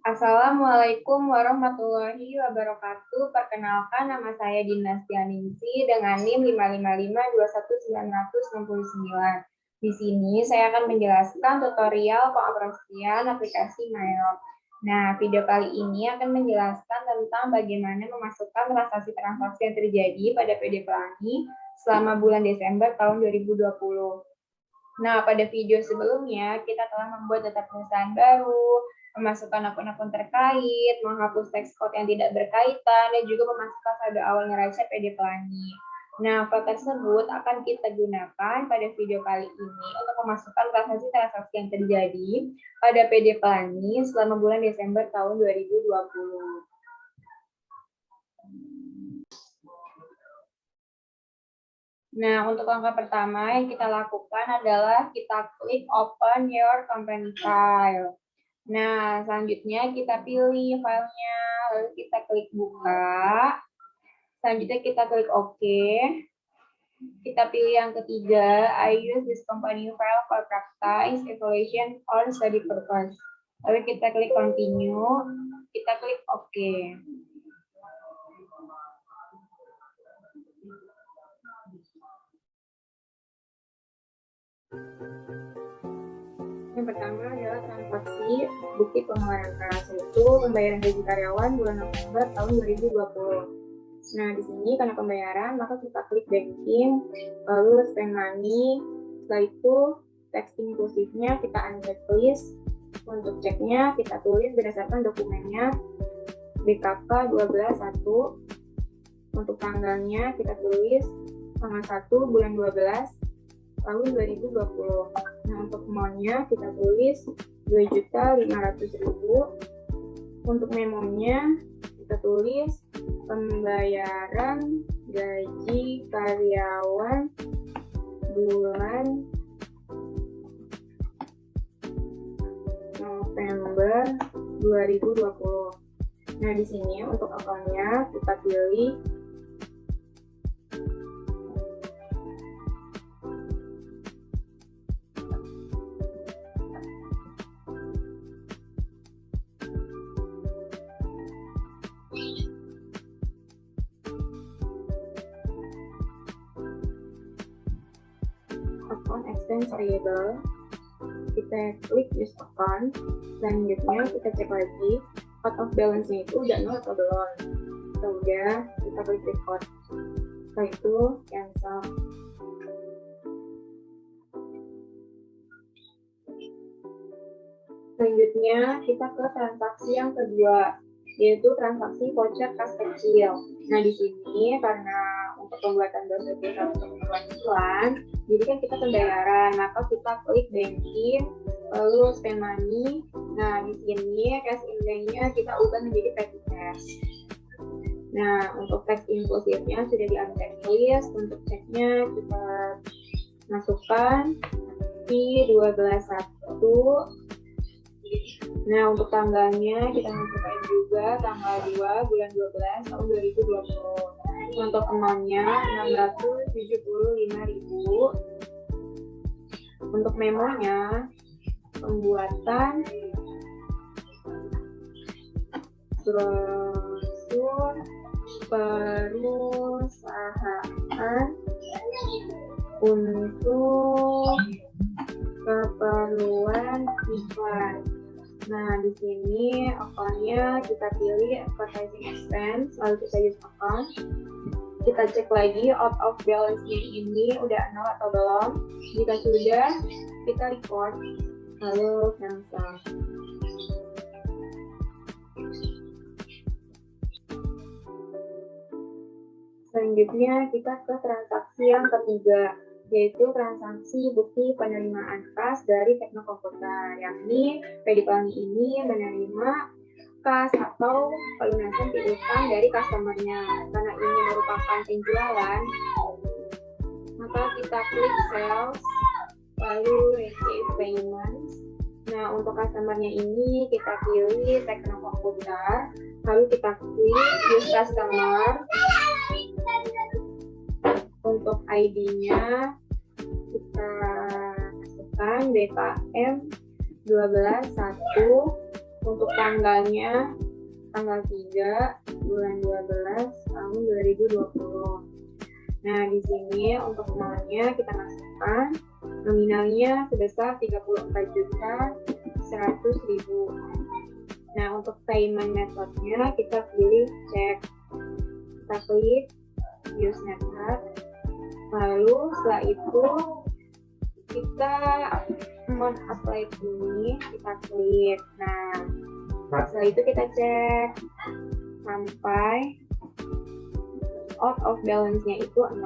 Assalamualaikum warahmatullahi wabarakatuh. Perkenalkan, nama saya Dinastianingsih dengan NIM 555219669. Di sini saya akan menjelaskan tutorial pengoperasian aplikasi MyLog. Nah, video kali ini akan menjelaskan tentang bagaimana memasukkan transaksi-transaksi yang terjadi pada PD Pelangi selama bulan Desember tahun 2020. Nah, pada video sebelumnya kita telah membuat data perusahaan baru, memasukkan akun-akun terkait, menghapus teks code yang tidak berkaitan, dan juga memasukkan saldo awal neraca PD Pelangi. Nah, file tersebut akan kita gunakan pada video kali ini untuk memasukkan transaksi-transaksi yang terjadi pada PD Pelangi selama bulan Desember tahun 2020. Nah, untuk langkah pertama yang kita lakukan adalah kita klik Open Your Company File. Nah, selanjutnya kita pilih filenya, lalu kita klik Buka. Selanjutnya kita klik OK. Kita pilih yang ketiga, I use this company file for practice, evaluation, or study purpose. Lalu kita klik Continue, kita klik OK. Yang pertama adalah transaksi bukti pengeluaran kas, yaitu pembayaran gaji karyawan bulan November tahun 2020. Nah, di sini karena pembayaran, maka kita klik banking, lalu spend money. Setelah itu, teks inklusifnya kita uncheck list. Untuk ceknya, kita tulis berdasarkan dokumennya BKK 12.1. Untuk tanggalnya, kita tulis tanggal 1 bulan 12 tahun 2020. Nah, untuk amount-nya kita tulis 2.500.000. Untuk memonya kita tulis pembayaran gaji karyawan bulan November 2020. Nah, di sini untuk akunnya kita pilih account expense variable. Kita klik use account. Selanjutnya kita cek lagi out of balance-nya itu udah nol atau belum. Kalau udah, kita klik record. Setelah itu cancel. Selanjutnya kita ke transaksi yang kedua, yaitu transaksi voucher kas kecil. Nah, di sini karena untuk pembuatan dosis untuk penghasilan, jadi kan kita pembayaran, maka kita klik banking, lalu spend money. Nah, di sini cash in-nya kita ubah menjadi petty cash. Nah, untuk teks inklusifnya sudah di uncheck list. Untuk ceknya kita masukkan di 12.1. Nah, untuk tanggalnya kita masukkan juga tanggal 2 bulan 12 tahun 2020. Untuk amount-nya 675.000. Untuk memonya pembuatan brosur perusahaan untuk keperluan iklan. Nah, di sini account-nya kita pilih advertising expense, lalu kita use account. Kita cek lagi out of balance-nya ini udah nol atau belum. Jika sudah, kita record, lalu cancel. Selanjutnya kita ke transaksi yang ketiga, yaitu transaksi bukti penerimaan kas dari Teknokomputer, yakni PD Pelangi ini menerima kas atau pelunasan piutang dari customer-nya. Karena ini merupakan penjualan, maka kita klik sales, lalu receive payments. Nah, untuk customer-nya ini kita pilih Teknokomputer, lalu kita klik use customer. Untuk ID-nya kita masukkan BKM 12.1 Untuk tanggalnya tanggal 3 bulan 12 tahun 2020. Nah, di sini untuk uangnya kita masukkan nominalnya sebesar 34.100.000. Nah, untuk payment methodnya kita pilih cek. Kita klik use method. Lalu setelah itu kita apply ini, kita klik. Nah, setelah itu kita cek sampai out of balance-nya itu 0.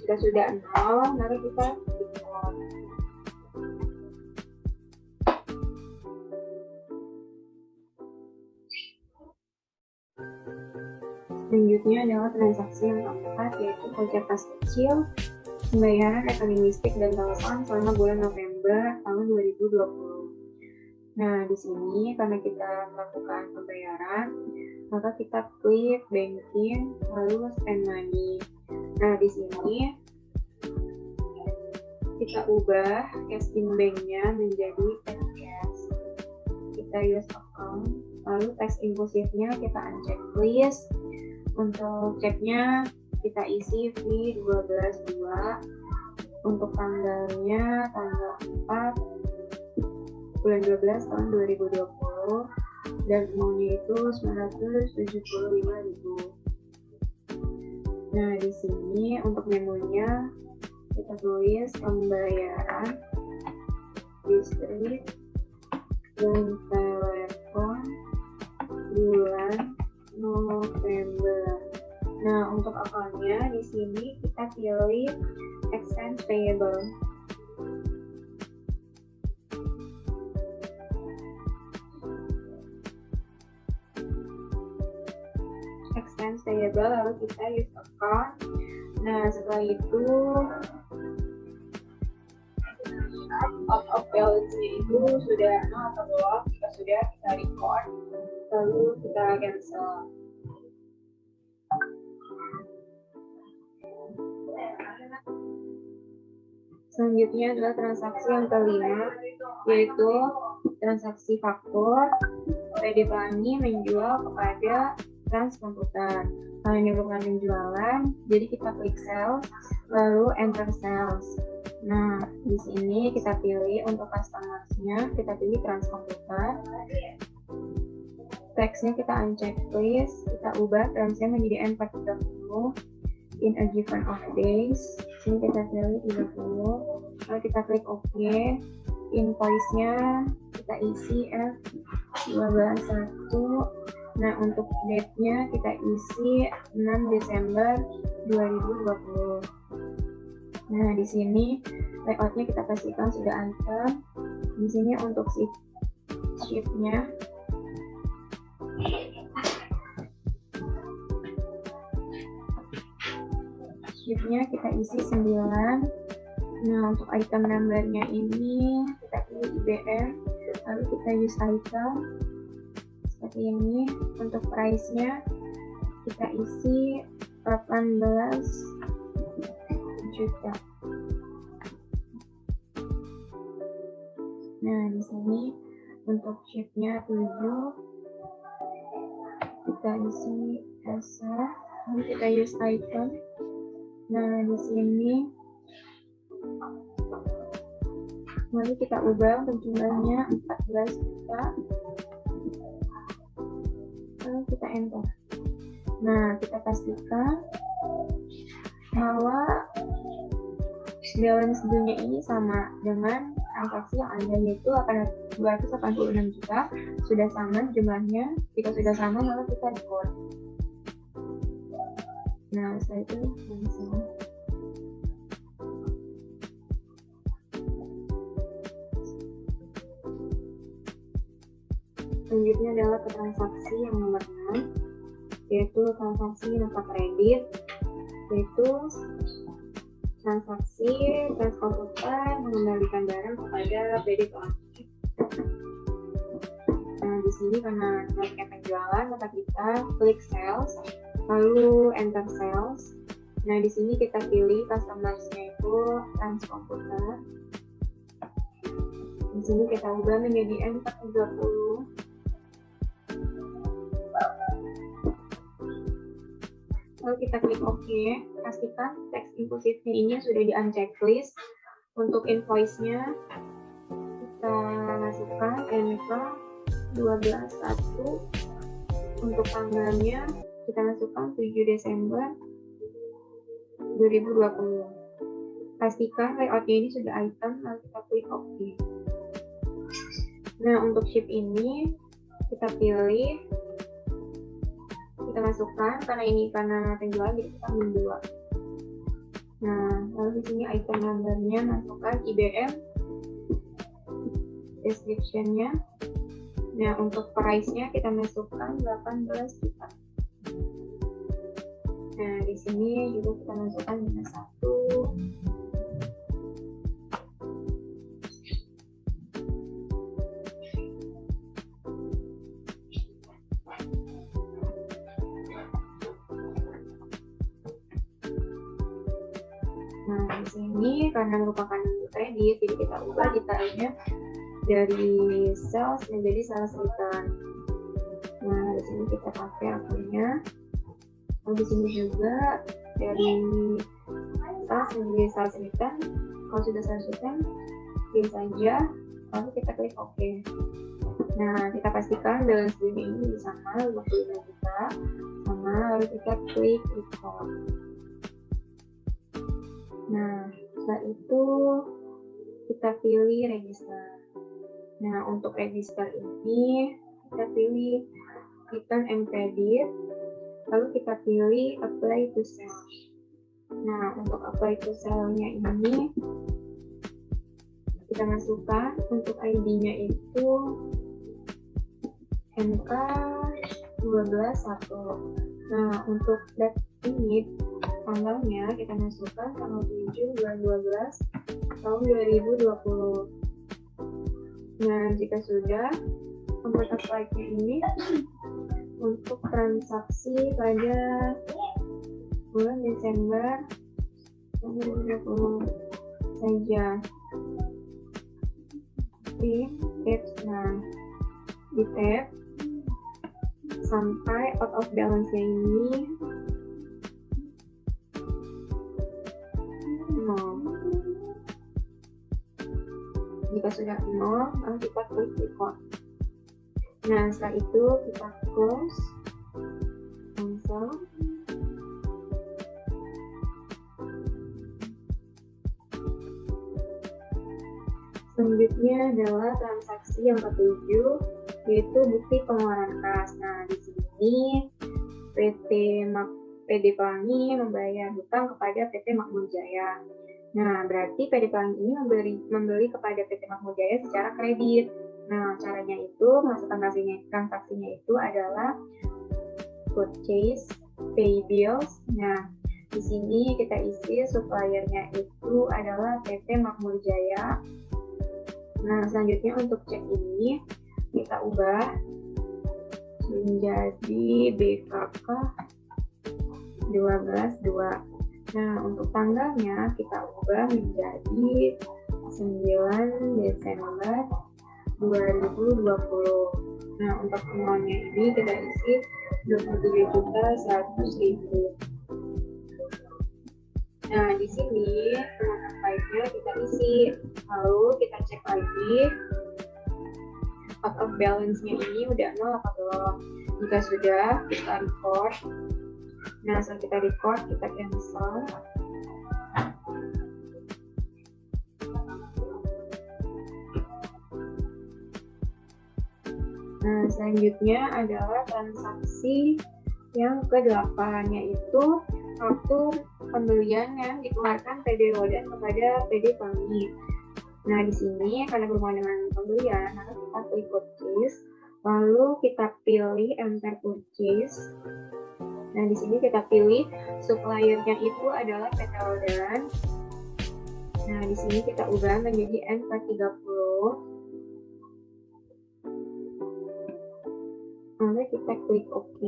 Jika sudah 0, maka kita report. Selanjutnya adalah transaksi yang keempat, yaitu voucher kas kecil, pembayaran rekening listrik dan telepon selama bulan November tahun 2020. Nah, di sini karena kita melakukan pembayaran, maka kita klik banking lalu spend money. Nah, di sini kita ubah cash in bank-nya menjadi cash. Kita use account, lalu tax impulsifnya kita uncheck please. Untuk ceknya kita isi fee 12.2. Untuk tanggalnya tanggal 4 bulan 12 tahun 2020 dan amount-nya itu 975.000. Nah, di sini untuk memonya kita tulis pembayaran listrik dan telepon bulan November. Nah, untuk akunnya di sini kita pilih expense payable. Expense payable lalu kita use account. Nah, setelah itu out of balance-nya itu sudah 0 atau belum, jika sudah kita record lalu kita cancel. Selanjutnya adalah transaksi yang kelima, yaitu transaksi faktur. PD Plani menjual kepada Trans Komputer. Karena ini bukan penjualan, jadi kita klik sales, lalu enter sales. Nah, di sini kita pilih untuk customer-nya, kita pilih Trans Komputer. Text-nya kita uncheck please, kita ubah transnya menjadi N430 in a given of days. Sini kita pilih 30, lalu kita klik OK. Invoice-nya kita isi F121. Nah, untuk date-nya kita isi 6 Desember 2020. Nah, di sini layout-nya kita pastikan sudah anthem. Di sini untuk shift-nya kita isi 9. Nah, untuk item number-nya ini kita pilih IBM, lalu kita use item seperti ini. Untuk price-nya kita isi 18 juta. Nah, di sini untuk shift-nya 7, kita isi ESA, lalu kita use item. Nah, di sini lalu kita ubah untuk jumlahnya 14 juta, lalu kita enter. Nah, kita pastikan bahwa balance due-nya ini sama dengan transaksi yang ada, yaitu akan 286 juta. Sudah sama jumlahnya. Jika sudah sama, maka kita record. Nah, setelah itu cancel. Selanjutnya adalah ke transaksi yang nomor 6, yaitu transaksi nota kredit, yaitu transaksi Trans Komputer mengembalikan barang kepada PD Plani. Nah, di sini karena target penjualan, maka kita klik sales, lalu enter sales. Nah, di sini kita pilih customer-nya itu Trans Komputer. Di sini kita ubah menjadi N430. lalu kita klik OK. Pastikan teks impulsifnya ini sudah di unchecklist. Untuk invoice-nya kita masukkan NK 12.1. Untuk tanggalnya kita masukkan 7 Desember 2020. Pastikan layoutnya ini sudah item, lalu kita klik OK. Nah, untuk ship ini kita pilih, kita masukkan karena penjualan jadi kita ambil 2. Nah, lalu di sini item number-nya masukkan IBM, description-nya. Nah, untuk price-nya kita masukkan 18 juta. Nah, di sini juga kita masukkan minus 1. Nah, di sini karena merupakan kredit, jadi kita ubah detailnya dari sales menjadi sales return. Nah, di sini kita pakai akunnya. Nah, di sini juga dari sales menjadi sales return. Kalau sudah sales return, pilih saja, lalu kita klik OK. Nah, kita pastikan balance due ini sama 25 juta, sama lalu kita klik record. Nah, setelah itu kita pilih register. Nah, untuk register ini kita pilih return and credit, lalu kita pilih apply to sell. Nah, untuk apply to sell-nya ini kita masukkan untuk ID-nya itu NK 12.1. Nah, untuk date ini tanggalnya kita masukkan tanggal 7 bulan 12 tahun 2020. Nah, jika sudah, untuk apply-nya ini untuk transaksi pada bulan Desember 2020 saja. Di tab, nah di tab sampai out of balance-nya ini 0. Jika sudah 0, lalu kita klik record. Nah, setelah itu kita close, cancel. Selanjutnya adalah transaksi yang ketujuh, yaitu bukti pengeluaran kas. Nah, di sini PD Pelangi membayar hutang kepada PT Makmur Jaya. Nah, berarti PD Pelangi ini membeli kepada PT Makmur Jaya secara kredit. Nah, caranya itu, masuk transaksinya itu adalah purchase, pay bills. Nah, di sini kita isi suppliernya itu adalah PT Makmur Jaya. Nah, selanjutnya untuk cek ini kita ubah menjadi BKK 12.2. Nah, untuk tanggalnya kita ubah menjadi 9 Desember 2020. Nah, untuk amount-nya ini kita isi 27.100.000. Nah, di sini perangkat file-nya kita isi, lalu kita cek lagi out of balance-nya ini udah 0 apa belum. Jika sudah, kita record. Nah, setelah kita record, kita cancel. Nah, selanjutnya adalah transaksi yang ke-8, yaitu waktu pembelian yang dikeluarkan PD Rodan kepada PD Pelangi. Nah, di sini karena berhubungan dengan pembelian, maka kita klik purchase, lalu kita pilih enter purchase. Nah, di sini kita pilih suppliernya itu adalah PT Rodan. Nah, di sini kita ubah menjadi NK30. Lalu kita klik OK.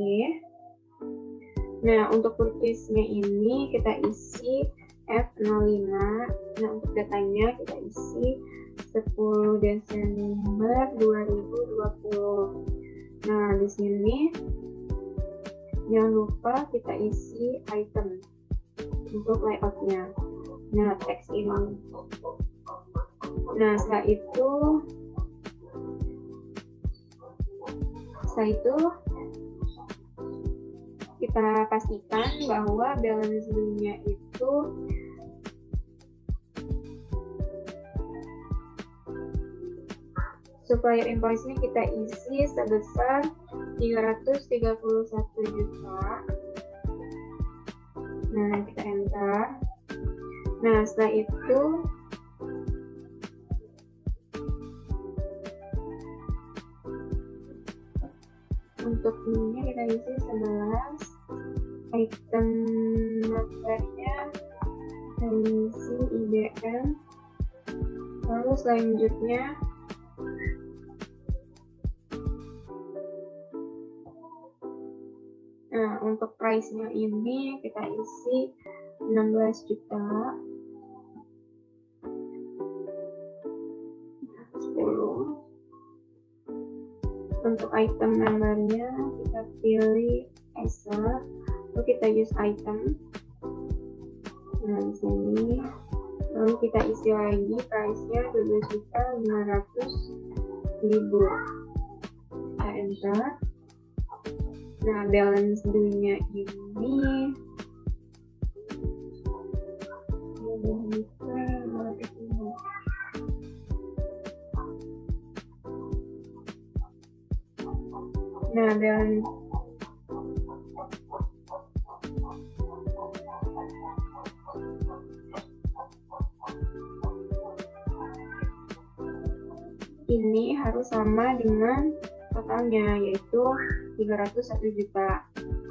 Nah, untuk purchase-nya ini kita isi F05. Nah, untuk datanya kita isi 10 Desember 2020. Nah, di sini Jangan lupa kita isi item untuk layoutnya. Nah, teks ini. Nah, setelah itu kita pastikan bahwa balance due-nya itu supplier invoice-nya kita isi sebesar 331 juta. Nah, kita enter. Nah, setelah itu untuk ini kita isi 11. Item numbernya kita isi IBM. Lalu selanjutnya untuk price-nya ini kita isi 16 juta. 10. Untuk item number-nya kita pilih Acer, lalu kita use item. Nah, di sini lalu kita isi lagi price-nya 12.500.000. Kita enter. Nah, balance due-nya ini ini harus sama dengan totalnya, yaitu 301 juta.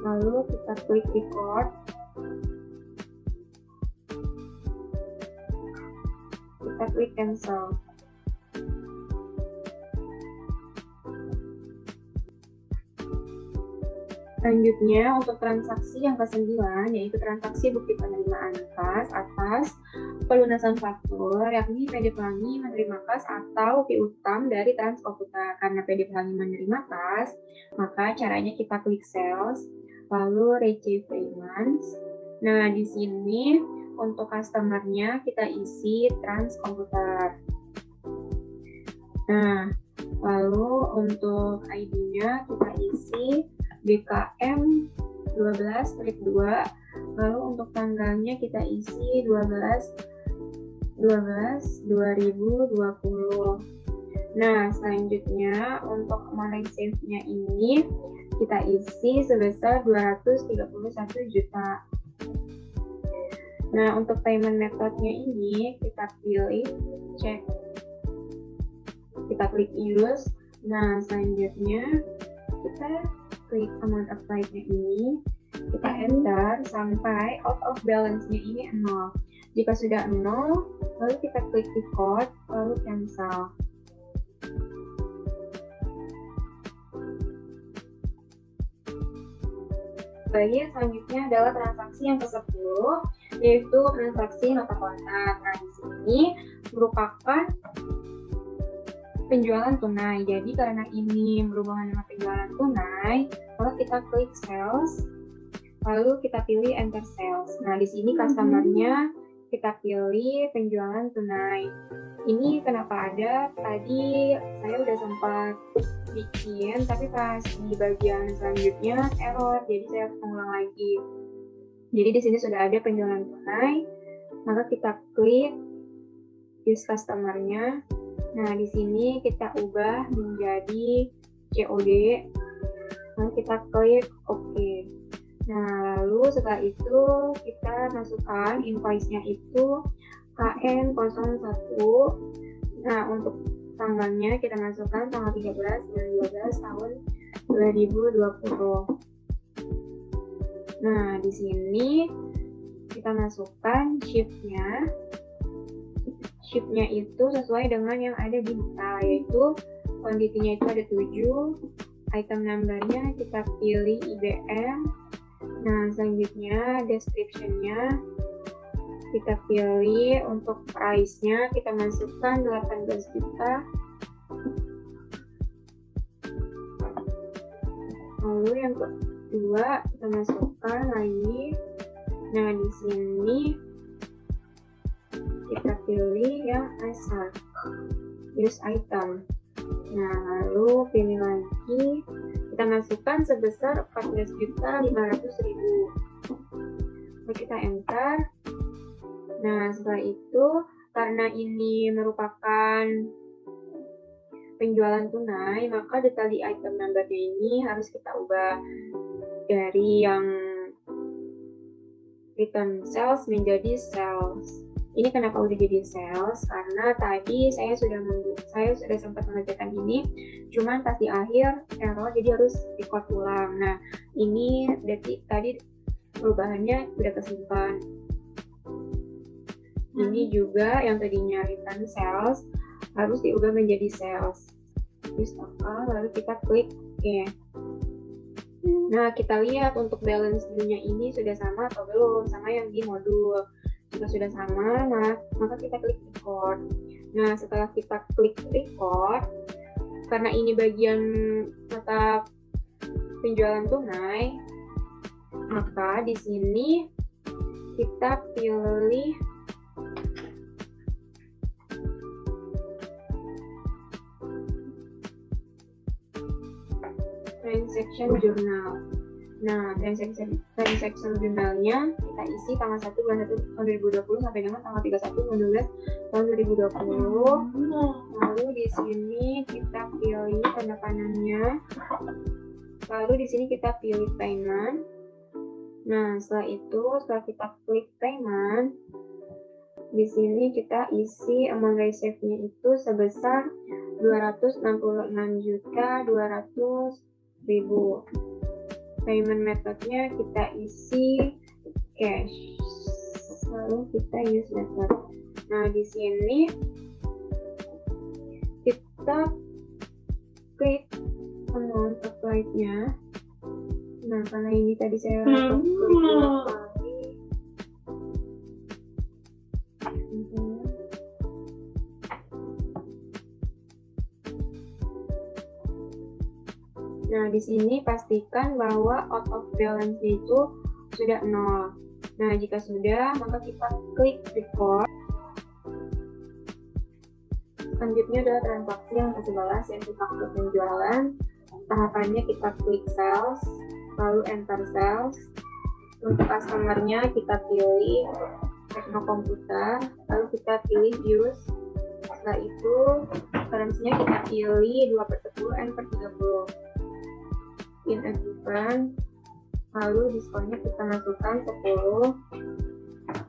Lalu kita klik record. Kita klik cancel. Selanjutnya untuk transaksi yang ke-9, yaitu transaksi bukti penerimaan kas atas pelunasan faktur, yakni PD Pelangi menerima kas atau piutang dari Transkomputer. Karena PD Pelangi menerima kas, maka caranya kita klik sales, lalu receive payments. Nah, di sini untuk customer-nya kita isi Transkomputer. Nah, lalu untuk ID-nya kita isi BKM 12/2, lalu untuk tanggalnya kita isi 12/2020. Nah, selanjutnya untuk amount receive-nya ini kita isi sebesar 231 juta. Nah, untuk payment method-nya ini kita pilih check. Kita klik use. Nah, selanjutnya kita klik amount applied-nya ini, kita enter sampai out of balance-nya ini 0. Jika sudah 0, lalu kita klik record, lalu cancel. Bagian selanjutnya adalah transaksi yang ke-10, yaitu transaksi nota kontak. Nah, di sini merupakan penjualan tunai. Jadi karena ini berhubungan dengan penjualan tunai, lalu kita klik sales, lalu kita pilih enter sales. Nah, di sini customer-nya kita pilih penjualan tunai. Ini kenapa ada? Tadi saya udah sempat bikin, tapi pas di bagian selanjutnya error, jadi saya harus mengulang lagi. Jadi di sini sudah ada penjualan tunai, maka kita klik use customer-nya. Nah, di sini kita ubah menjadi COD, lalu kita klik OK. Nah, lalu setelah itu kita masukkan invoice-nya itu KN01. Nah, untuk tanggalnya kita masukkan tanggal 13 bulan 12 tahun 2020. Nah, di sini kita masukkan shift-nya. Shift-nya itu sesuai dengan yang ada di buka, yaitu quantity-nya itu ada 7, item number-nya kita pilih IBM. Nah, selanjutnya description-nya kita pilih, untuk price-nya kita masukkan 18 juta. Lalu yang 2 kita masukkan lagi. Nah, di sini kita pilih yang asal use item. Nah, lalu pilih lagi, kita masukkan sebesar 14.500.000. Lalu kita enter. Nah, setelah itu karena ini merupakan penjualan tunai, maka detail di item number-nya ini harus kita ubah dari yang return sales menjadi sales. Ini kenapa udah jadi sales? Karena tadi saya sudah sempat mengerjakan ini, cuman pas di akhir error, jadi harus record ulang. Nah, ini berarti tadi perubahannya udah kesimpan. Ini juga yang tadinya return sales harus diubah menjadi sales. Terus lalu kita klik OK. Nah, kita lihat untuk balance due-nya ini sudah sama atau belum sama yang di modul. Jika sudah sama, maka kita klik record. Nah, setelah kita klik record, karena ini bagian mata penjualan tunai, maka di sini kita pilih transaction journal. Nah, transaction journalnya kita isi tanggal 1 bulan 1 tahun 2020 sampai dengan tanggal 31 bulan 12 tahun 2020. Lalu di sini kita pilih tanda panahnya. Lalu di sini kita pilih payment. Nah, setelah kita klik payment, di sini kita isi amount receive-nya itu sebesar 266.200.000. Payment methodnya kita isi cash. Lalu kita use method. Nah, di sini kita klik amount applied-nya. Nah, karena ini tadi saya klik dua kali. Nah, di sini pastikan bahwa out of balance itu sudah 0. Nah, jika sudah, maka kita klik record. Selanjutnya adalah transaksi yang ke 11, yaitu faktur penjualan. Tahapannya kita klik sales, lalu enter sales. Untuk customer-nya kita pilih Tekno Komputer, lalu kita pilih use. Setelah itu, currency-nya kita pilih 2/10 and per 30. In a given, lalu diskonnya kita masukkan 10,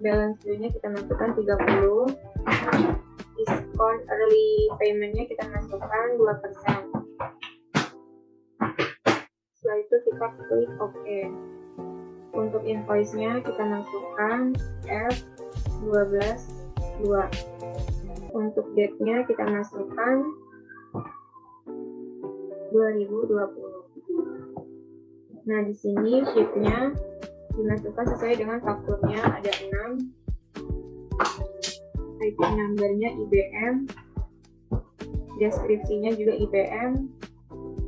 balance due-nya kita masukkan 30, diskon early payment-nya kita masukkan 2%. Setelah itu kita klik OK. Untuk invoice-nya kita masukkan F12.2. Untuk date-nya kita masukkan 2020. Nah, di sini sheet-nya dimasukkan sesuai dengan fakturnya, ada 6. Item number-nya IBM, deskripsinya juga IBM,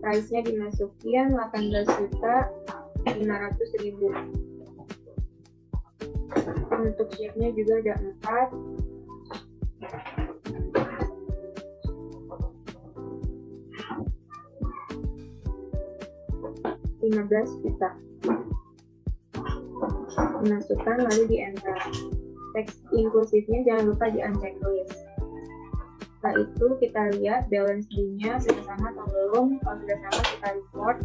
price-nya dimasukin 18.500.000. Untuk sheet-nya juga ada 4. $15 juta. Dimasukkan lalu di enter. Teks inklusifnya jangan lupa di uncheck list. Setelah itu kita lihat balance due-nya sudah sama atau belum. Kalau sudah sama kita report.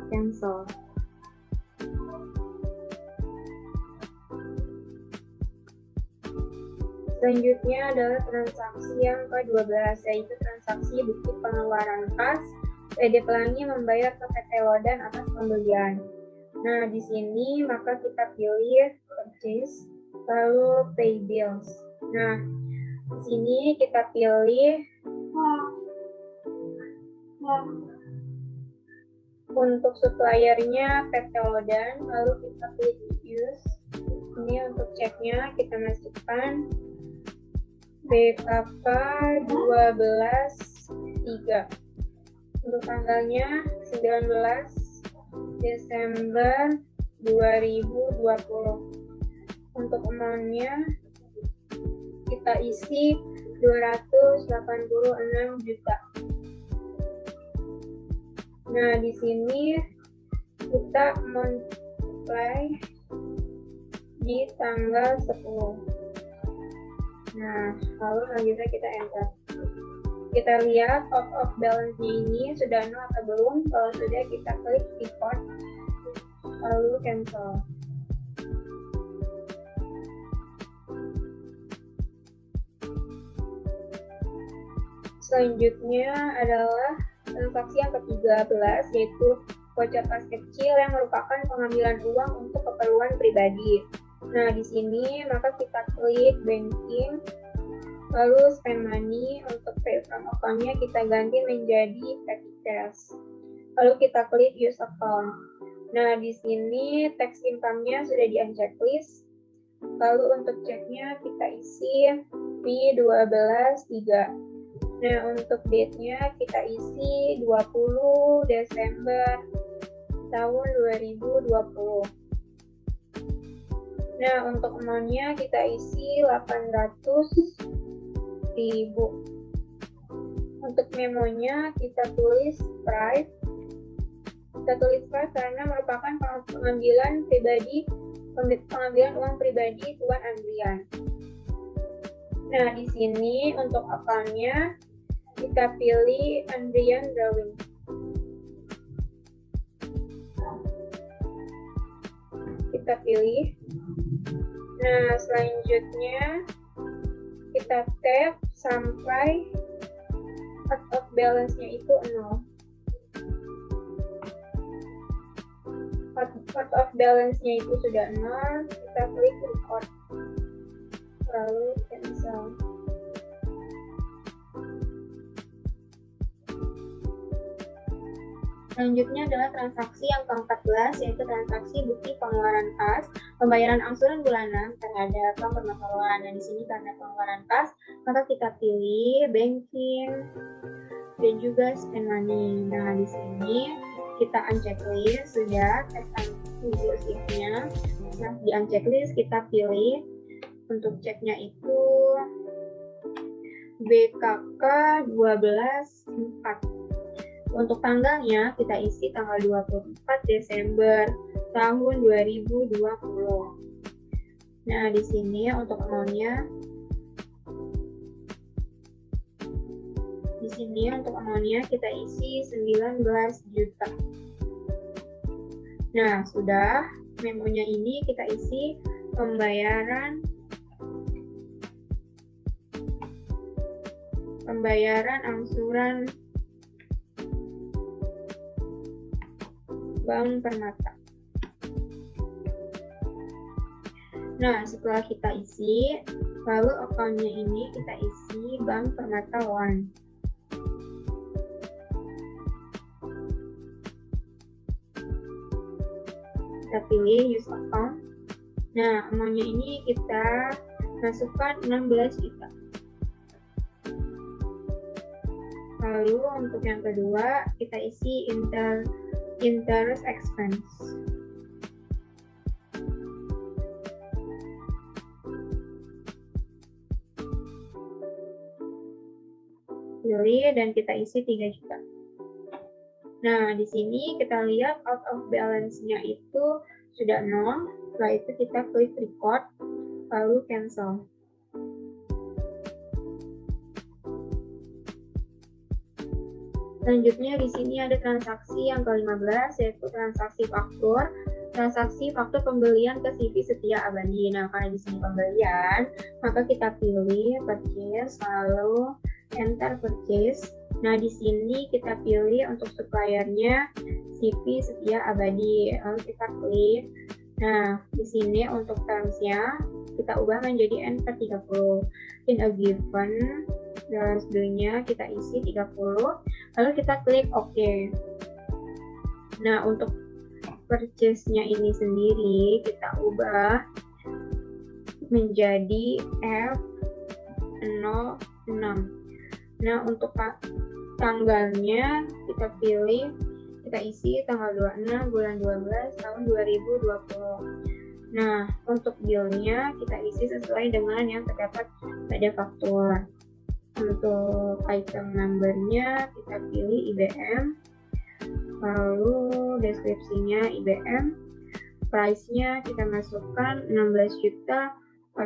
Cancel. Selanjutnya adalah transaksi yang ke-12, yaitu transaksi bukti pengeluaran kas. PD Pelangi membayar ke PT Lodan atas pembelian. Nah, di sini maka kita pilih purchase, lalu pay bills. Nah, di sini kita pilih untuk suppliernya PT Lodan, lalu kita pilih use. Ini untuk ceknya kita masukkan BKK 12.3. Untuk tanggalnya 19 Desember 2020. Untuk amount-nya kita isi 286 juta. Nah, di sini kita multiply di tanggal 10. Nah, lalu selanjutnya kita enter. Kita lihat out of balance-nya ini sudah nol atau belum. Kalau sudah, kita klik record, lalu cancel. Selanjutnya adalah transaksi yang ke-13, yaitu voucher kas kecil yang merupakan pengambilan uang untuk keperluan pribadi. Nah, di sini maka kita klik banking, lalu spend money. Untuk pay from account-nya kita ganti menjadi petty cash. Lalu kita klik use account. Nah, di sini tax income-nya sudah di-unchecklist. Lalu untuk ceknya kita isi P12.3. Nah, untuk date-nya kita isi 20 Desember tahun 2020. Nah, untuk amount-nya kita isi 800.000. Untuk memonya kita tulis private. Kita tulis private karena merupakan pengambilan uang pribadi Tuan Andrian. Nah, di sini untuk account-nya kita pilih Andrian Drawing. Kita pilih. Nah, selanjutnya kita tap sampai out of balance-nya itu 0. Out of balance-nya itu sudah 0, kita klik record, lalu cancel. Selanjutnya adalah transaksi yang ke-14, yaitu transaksi bukti pengeluaran kas, pembayaran angsuran bulanan terhadap bank pengeluaran. Dan di sini karena pengeluaran kas, maka kita pilih banking dan juga spend money. Nah, di sini kita unchecklist sudah text inclusive-nya. Nah, di unchecklist kita pilih untuk ceknya itu BKK 12.4. Untuk tanggalnya kita isi tanggal 24 Desember tahun 2020. Nah, di sini untuk amount-nya kita isi 19 juta. Nah, sudah. Memonya ini kita isi pembayaran angsuran Bank Permata. Nah, setelah kita isi, lalu account-nya ini kita isi Bank Permata One. Kita pilih use account. Nah, amount-nya ini kita masukkan 16 juta. Lalu untuk yang kedua, kita isi interest expense. Pilih dan kita isi 3 juta. Nah, di sini kita lihat out of balance-nya itu sudah 0. Setelah itu kita klik record, lalu cancel. Selanjutnya di sini ada transaksi yang ke-15, yaitu transaksi faktur. Transaksi faktur pembelian ke CV Setia Abadi. Nah, karena di sini pembelian, maka kita pilih purchase, lalu enter purchase. Nah, di sini kita pilih untuk suppliernya CV Setia Abadi. Lalu kita klik. Nah, di sini untuk termsnya kita ubah menjadi N/30. In a given, balance due-nya kita isi 30. Lalu kita klik OK. Nah, untuk purchase-nya ini sendiri kita ubah menjadi F06. Nah, untuk tanggalnya kita isi tanggal 26 bulan 12 tahun 2020. Nah, untuk bill-nya kita isi sesuai dengan yang terdapat pada faktur. Untuk item number-nya kita pilih IBM, lalu deskripsinya IBM, price-nya kita masukkan 16.400.000,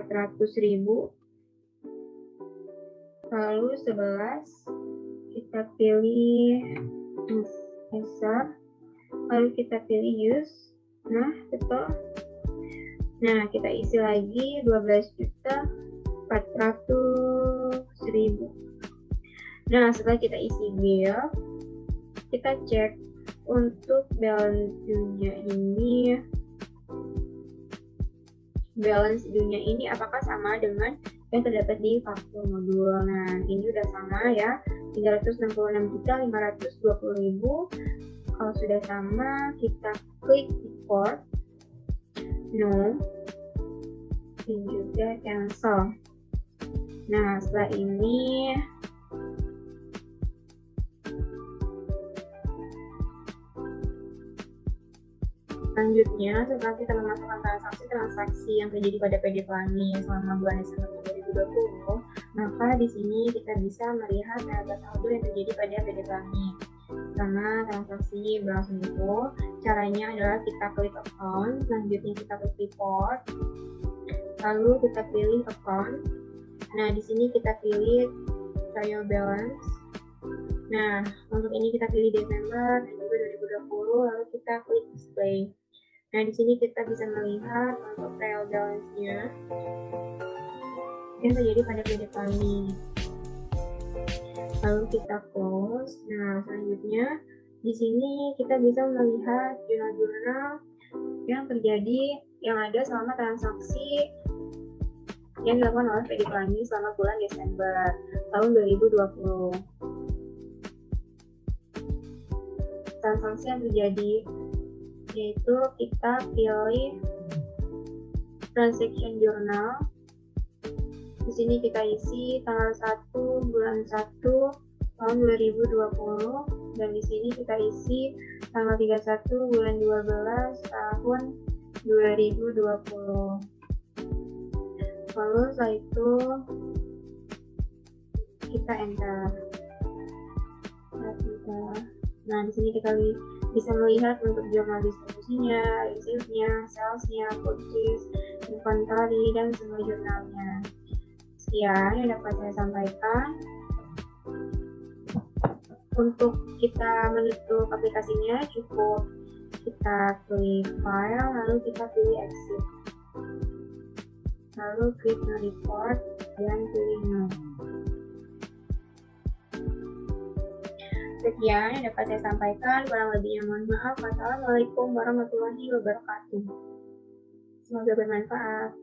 lalu 11 kita pilih answer, lalu kita pilih use. Nah, betul. Nah, kita isi lagi 12.400.000. Nah, setelah kita isi bill, kita cek untuk balance due-nya ini. Balance due-nya ini apakah sama dengan yang terdapat di faktur modul. Nah, ini udah sama ya, 366.520.000. Kalau sudah sama, kita klik import, no, dan juga cancel. Nah, setelah ini selanjutnya, setelah kita memasukkan transaksi yang terjadi pada PD Pelangi selama bulan Desember 2020, maka di sini kita bisa melihat neraca saldo yang terjadi pada PD Pelangi. Sama transaksi berlangsung itu, caranya adalah kita klik account, selanjutnya kita klik report, lalu kita pilih account. Nah, di sini kita pilih trial balance. Nah, untuk ini kita pilih Desember dan juga 2020, lalu kita klik display. Nah, di sini kita bisa melihat untuk trial balance-nya yang terjadi pada PD Pelangi. Lalu kita close. Nah, selanjutnya di sini kita bisa melihat jurnal-jurnal yang terjadi, yang ada selama transaksi yang dilakukan oleh PD Pelangi selama bulan Desember tahun 2020. Transaksi yang terjadi yaitu kita pilih transaction journal. Di sini kita isi tanggal 1 bulan 1 tahun 2020, dan di sini kita isi tanggal 31 bulan 12 tahun 2020. Lalu setelah itu kita enter. Nah, di sini kita bisa melihat untuk jurnal distribusinya, receipt-nya, sales-nya, purchase, inventory, dan semua jurnalnya. Sekian yang dapat saya sampaikan. Untuk kita menutup aplikasinya, cukup kita klik file, lalu kita pilih exit, lalu klik no report dan pilih no. Sekian yang dapat saya sampaikan, kurang lebihnya mohon maaf. Wassalamualaikum warahmatullahi wabarakatuh. Semoga bermanfaat.